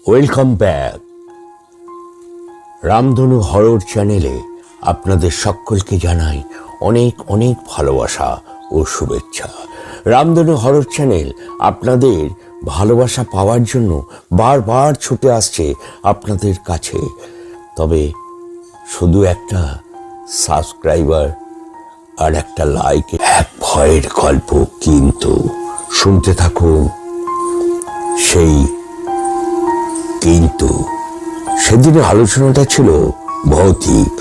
Welcome back. রামধনু horror চ্যানেলে আপনাদের সকলকে জানাই অনেক অনেক ভালোবাসা ও শুভেচ্ছা। রামধনু হরর চ্যানেল আপনাদের ভালোবাসা পাওয়ার জন্য বারবার ছুটে আসছে আপনাদের কাছে, তবে শুধু একটা সাবস্ক্রাইবার আর একটা লাইক, এক ভয়ের গল্প। কিন্তু শুনতে থাকুন সেই কিন্তু। সেদিনের আলোচনাটা ছিল ভৌতিক।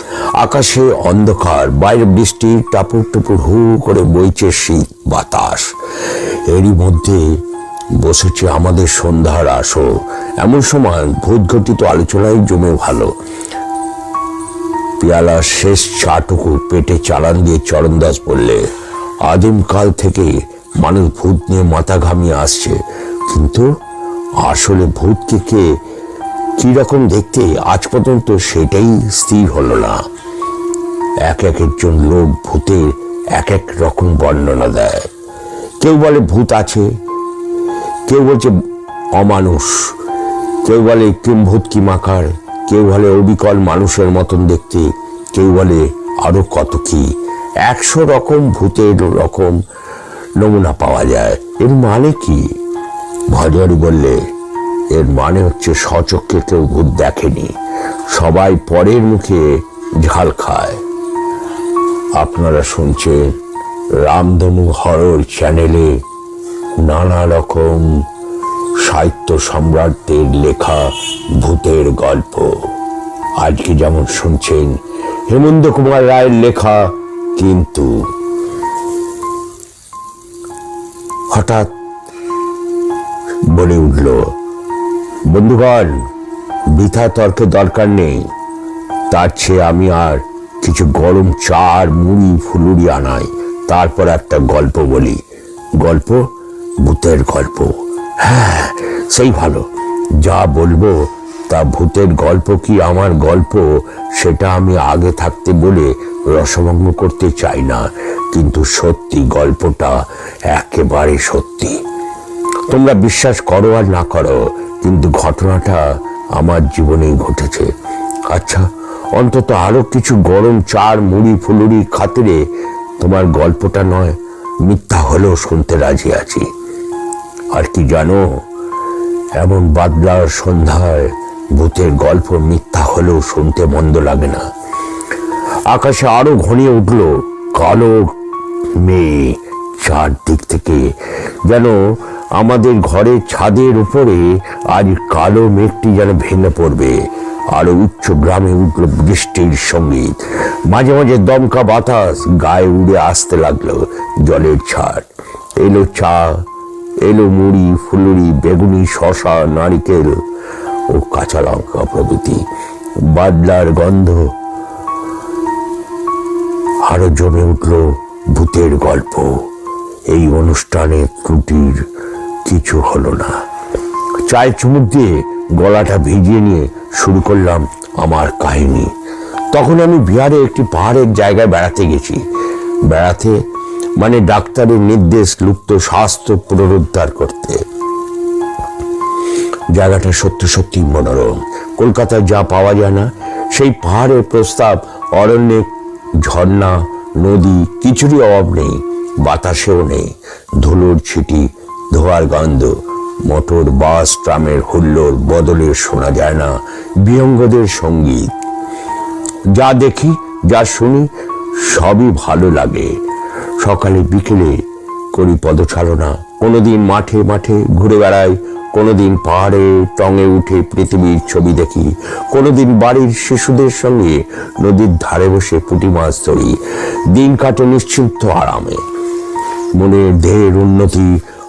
আকাশে অন্ধকার, বাইরে বৃষ্টির টাপুর টুপুর হু করে বইছে শীত বাতাস। এরই মধ্যে বসেছে আমাদের সন্ধ্যার আসর। এমন সময় ভূত ঘটিত আলোচনায় জমে ভালো। পেয়ালার শেষ চাটুকু পেটে চালান দিয়ে চরণদাস বললে, আদিমকাল থেকে মানুষ ভূত নিয়ে মাথা ঘামিয়ে আসছে, কিন্তু আসলে ভূতকে কে কিরকম দেখতে আজ পর্যন্ত সেটাই স্থির হলো না। এক একজন লোক ভূতের এক এক রকম বর্ণনা দেয়। কেউ বলে ভূত আছে, কেউ বলছে অমানুষ, কেউ বলে কিম্ভূত কিমাকার, কেউ বলে অবিকল মানুষের মতন দেখতে, কেউ বলে আরো কত কি। 100 রকম ভূতের রকম নমুনা পাওয়া যায়। এর মানে কি? ভজরি বললে, এর মানে হচ্ছে সচক্ষে কেউ ভূত দেখেনি, সবাই পরের মুখে ঝাল খায়। আপনারা শুনছেন রামধনু হরর চ্যানেলে নানা রকম সাহিত্য সম্রাটদের লেখা ভূতের গল্প। আজকে যেমন শুনছেন হেমন্ত কুমার রায়ের লেখা কিন্তু। হঠাৎ বলে উঠল, বন্ধুগণ, বৃথা তর্কের দরকার নেই। তার চেয়ে আমি আর কিছু গরম চা আর মুড়ি ফুলুরি আনাই, তারপর একটা গল্প বলি। গল্প? ভূতের গল্প? হ্যাঁ, সেই ভালো। যা বলবো তা ভূতের গল্প কি আমার গল্প, সেটা আমি আগে থাকতে বলে রসভঙ্গ করতে চাই না, কিন্তু সত্যি, গল্পটা একেবারে সত্যি। তোমরা বিশ্বাস করো আর না করো, কিন্তু ঘটনাটা আমার জীবনেই ঘটেছে। আচ্ছা, অন্তত আরো কিছু গরম চার মুড়ি ফুলুরি খাতিরে তোমার গল্পটা নয় মিথ্যা হলেও শুনতে রাজি আছি। আর কি জানো, এমন বাদলার সন্ধ্যায় ভূতের গল্প মিথ্যা হলেও শুনতে মন্দ লাগে না। আকাশে আরো ঘনিয়ে উঠল কালো মেঘ। চারদিক থেকে যেন আমাদের ঘরের ছাদের উপরে আজ কালো মেঘটি যেন ভেঙে পড়বে। আরো উচ্চ গ্রামে উঠল বৃষ্টির সঙ্গীত। মাঝে মাঝে দমকা বাতাস গায়ে উড়ে আসতে লাগলো। জলের ছাট। এলো চা, এলো মুড়ি ফুলুরি, বেগুনি, শশা, নারিকেল ও কাঁচা লঙ্কা প্রভৃতি। বাদলার গন্ধ। আরো জমে উঠল ভূতের গল্প। এই অনুষ্ঠানে ত্রুটির কিছু হলো না। চায়ের চুমুক দিয়ে গলাটা ভিজিয়ে নিয়ে শুরু করলাম আমার কাহিনী। তখন আমি বিহারে একটি পাহাড়ের জায়গায় বেড়াতে গেছি। বেড়াতে মানে ডাক্তারের নির্দেশ লুপ্ত স্বাস্থ্য পুনরুদ্ধার করতে। জায়গাটা সত্যি সত্যি মনোরম। কলকাতায় যা পাওয়া যায় না সেই পাহাড়ের প্রস্তাব, অরণ্যে ঝর্ণা, নদী, কিছুরই অভাব নেই। বাতাসেও নেই ধুলোর ছিটি, ধোয়ার গন্ধ। মোটর, বাস, ট্রামের হুল্লোড় বদলে শোনা যায় না বিহঙ্গদের সঙ্গীত। যা দেখি, যা শুনি, সবই ভালো লাগে। সকালে বিকেলে করি পদচারণা। কোনোদিন মাঠে মাঠে ঘুরে বেড়াই, কোনোদিন পাহাড়ে টঙে উঠে পৃথিবীর ছবি দেখি, কোনোদিন বাড়ির শিশুদের সঙ্গে নদীর ধারে বসে পুঁটি মাছ ধরি। দিন কাটে নিশ্চিন্ত আরামে। মনের দেহের উন্নতি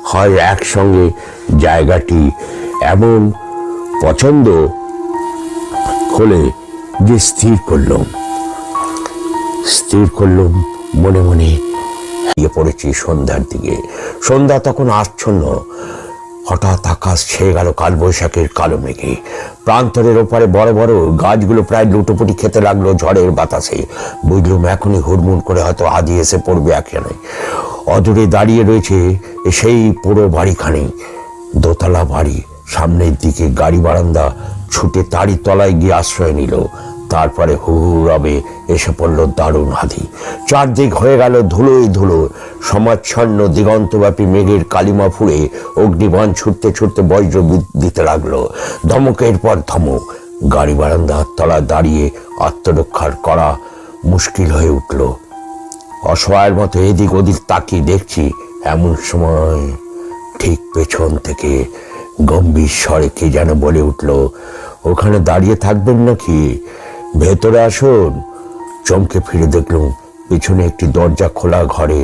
হয় একসঙ্গে। জায়গাটি এমন পছন্দ হলে যে স্থির করলাম মনে মনে পড়েছি সন্ধ্যার দিকে। সন্ধ্যা তখন আচ্ছন্ন। হঠাৎ আকাশ ছেয়ে গেল কালবৈশাখের কালো মেঘে। প্রান্তরের ওপারে বড় বড় গাছগুলো প্রায় লুটোপুটি খেতে লাগলো ঝড়ের বাতাসে। বুঝলুম এখনই হুড়মুড় করে হয়তো আদি এসে পড়বে এখানে। অদূরে দাঁড়িয়ে রয়েছে সেই পুরো বাড়িখানি। দোতলা বাড়ি, সামনের দিকে গাড়ি বারান্দা ছুটে তারই তলায় গিয়ে আশ্রয় নিল। তারপরে হু হু রবে এসে পড়ল দারুণ হাতি। চারদিক হয়ে গেল ধুলোয় ধুলো। সমাচ্ছন্ন দিগন্তব্যাপী মেঘের কালিমা ফুঁড়ে অগ্নিবাণ ছুটতে ছুটতে বজ্র দিতে লাগলো। ধমকের পর ধমক। গাড়ি বারান্দার তলায় দাঁড়িয়ে আত্মরক্ষার করা মুশকিল হয়ে উঠল। অসহায়ের মতো এদিক ওদিক তাকিয়ে দেখছি, এমন সময় ঠিক পেছন থেকে গম্ভীর স্বরে কে যেন বলে উঠল, ওখানে দাঁড়িয়ে থাকবেন নাকি? ভেতরে আসুন। চমকে ফিরে দেখলুম পিছনে একটি দরজা খোলা ঘরে।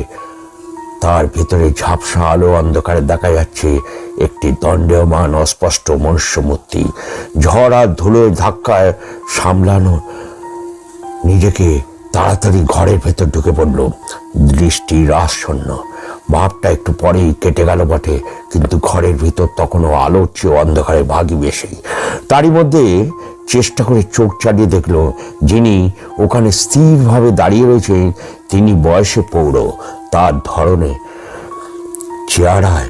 তার ভেতরে ঝাপসা আলো অন্ধকারে দেখা যাচ্ছে একটি দণ্ডায়মান অস্পষ্ট মনুষ্য মূর্তি। ঝড় আর ধুলোর ধাক্কায় সামলানো নিজেকে তাড়াতাড়ি ঘরের ভেতর ঢুকে পড়ল। দৃষ্টি রাশূন্য। ভাবটা একটু পরেই কেটে গেল বটে, কিন্তু ঘরের ভিতর তখনও আলোর চেয়ে অন্ধকারে ভাগই বেশি। তারই মধ্যে চেষ্টা করে চোখ চালিয়ে দেখল, যিনি ওখানে স্থিরভাবে দাঁড়িয়ে রয়েছেন তিনি বয়সে পৌঢ়। তার ধরনে, চেহারায়,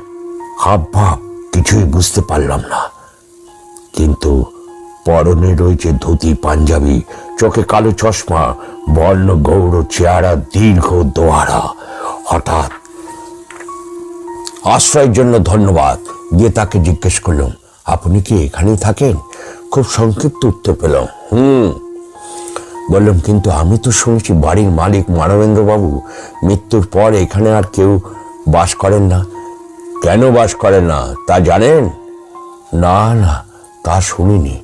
হাবভাব কিছুই বুঝতে পারলাম না, কিন্তু পরনে রয়েছে ধুতি পাঞ্জাবি, চোখে কালো চশমা, বর্ণ গৌর চেহারা, দীর্ঘ দোয়ারা। হঠাৎ আশ্রয়ের জন্য ধন্যবাদ দিয়ে তাকে জিজ্ঞেস করলাম, আপনি কি এখানেই থাকেন? খুব সংক্ষিপ্ত উত্তর পেলাম, বললাম, কিন্তু আমি তো শুনেছি বাড়ির মালিক মানবেন্দ্র বাবু মৃত্যুর পর এখানে আর কেউ বাস করেন না। কেন বাস করেন না তা জানেন? না না, তা শুনিনি।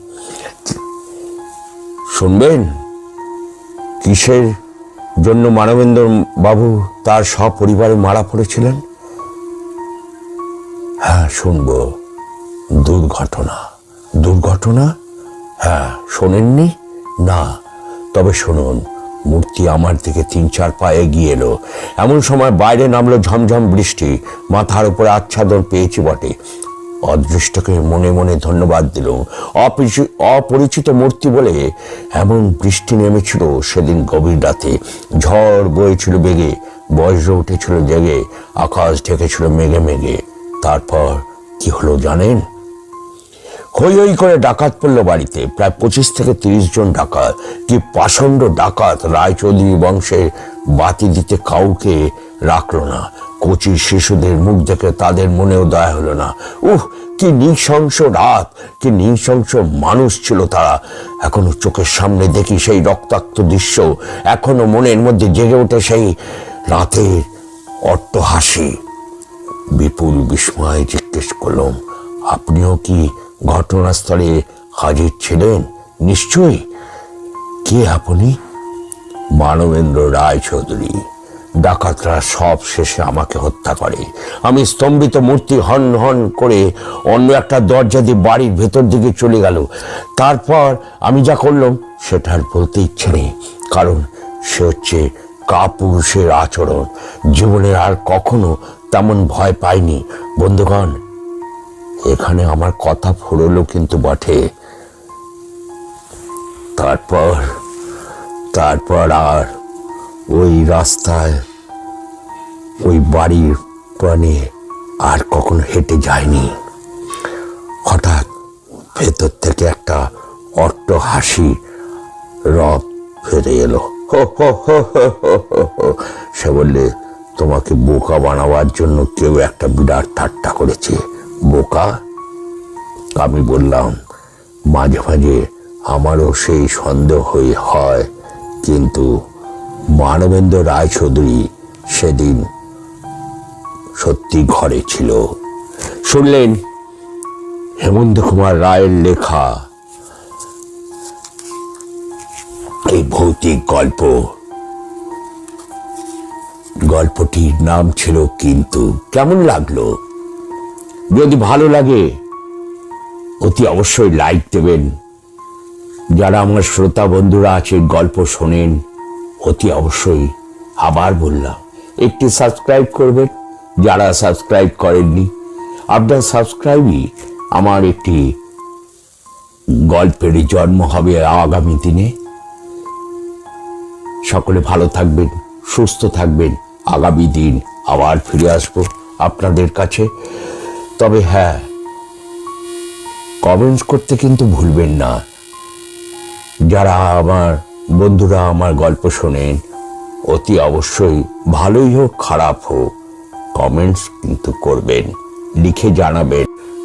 শুনবেন? কিসের জন্য মানবেন্দ্র বাবু তার সপরিবারে মারা পড়েছিলেন? হ্যাঁ, শুনবো। দুর্ঘটনা। দুর্ঘটনা? হ্যাঁ, শোনেননি? না, তবে শুনুন। মূর্তি আমার দিকে ৩-৪ পা এগিয়ে এলো। এমন সময় বাইরে নামলো ঝমঝম বৃষ্টি। মাথার উপরে আচ্ছাদন পেয়েছি বটে। অদৃষ্টকে মনে মনে ধন্যবাদ দিল। অপরিচিত মূর্তি বলে এমন বৃষ্টি নেমেছিল সেদিন গভীর রাতে। ঝড় বইছিল বেগে, বজ্র উঠেছিল জেগে, আকাশ ঢেকেছিল মেঘে মেঘে। তারপর কি হলো জানেন? হই হই করে ডাকাত পড়ল বাড়িতে। প্রায় 25 থেকে 30 জন ডাকাত। কি পাষণ্ড ডাকাত! রায়চৌধুরী বংশের বাতি দিতে কাউকে রাখলো না। কচি শিশুদের মুখ দেখে তাদের মনেও দয়া হলো না। কি নৃশংস রাত, কি নৃশংস মানুষ ছিল তারা! এখনো চোখের সামনে দেখি সেই রক্তাক্ত দৃশ্য। এখনো মনের মধ্যে জেগে ওঠে সেই রাতের অট্টহাসি। বিপুল বিস্ময়ে জিজ্ঞেস করলাম, আপনিও কি ঘটনাস্থলে হাজির ছিলেন? নিশ্চয়ই। কে আপনি? মানবেন্দ্র রায়চৌধুরী। ডাকাতরা সব শেষে আমাকে হত্যা করে। আমি স্তম্ভিত মূর্তি হন হন করে অন্য একটা দরজা দিয়ে বাড়ির ভেতর দিকে চলে গেল। তারপর আমি যা করলাম সেটা আর বলতে ইচ্ছে নেই, কারণ সে হচ্ছে কাপুরুষের আচরণ। জীবনে আর কখনো তেমন ভয় পাইনি। বন্ধুগণ, এখানে আমার কথা ফুরলো কিন্তু বটে। তারপর আর ওই রাস্তায়, ওই বাড়ির প্রাণে আর কখনো হেঁটে যায়নি। হঠাৎ ভেতর থেকে একটা অট্ট হাসি রব ফিরে এলো। সে বললে, তোমাকে বোকা বানাবার জন্য কেউ একটা বিরাট ঠাট্টা করেছে। বোকা? আমি বললাম, মাঝে মাঝে আমারও সেই সন্দেহ হয়, কিন্তু মানবেন্দ্র রায়চৌধুরী সেদিন সত্যি ঘরে ছিল। শুনলেন হেমন্ত কুমার রায়ের লেখা এই ভৌতিক গল্প। গল্পটির নাম ছিল কিন্তু। কেমন লাগলো? যদি ভালো লাগে অতি অবশ্যই লাইক দেবেন। যারা আমার শ্রোতা বন্ধুরা আছে, গল্প শোনেন, অতি অবশ্যই আবার বললাম একটি সাবস্ক্রাইব করবেন। যারা সাবস্ক্রাইব করেননি, আপনার সাবস্ক্রাইবই আমার একটি গল্পের জন্ম হবে আগামী দিনে। সকলে ভালো থাকবেন, সুস্থ থাকবেন। আগামী দিন আবার ফিরে আসবো আপনাদের কাছে। তবে হ্যাঁ, কমেন্টস করতে কিন্তু ভুলবেন না। যারা আমার বন্ধুরা আমার গল্প শোনেন, অতি অবশ্যই ভালোই হোক খারাপ হোক কমেন্টস কিন্তু করবেন, লিখে জানাবেন।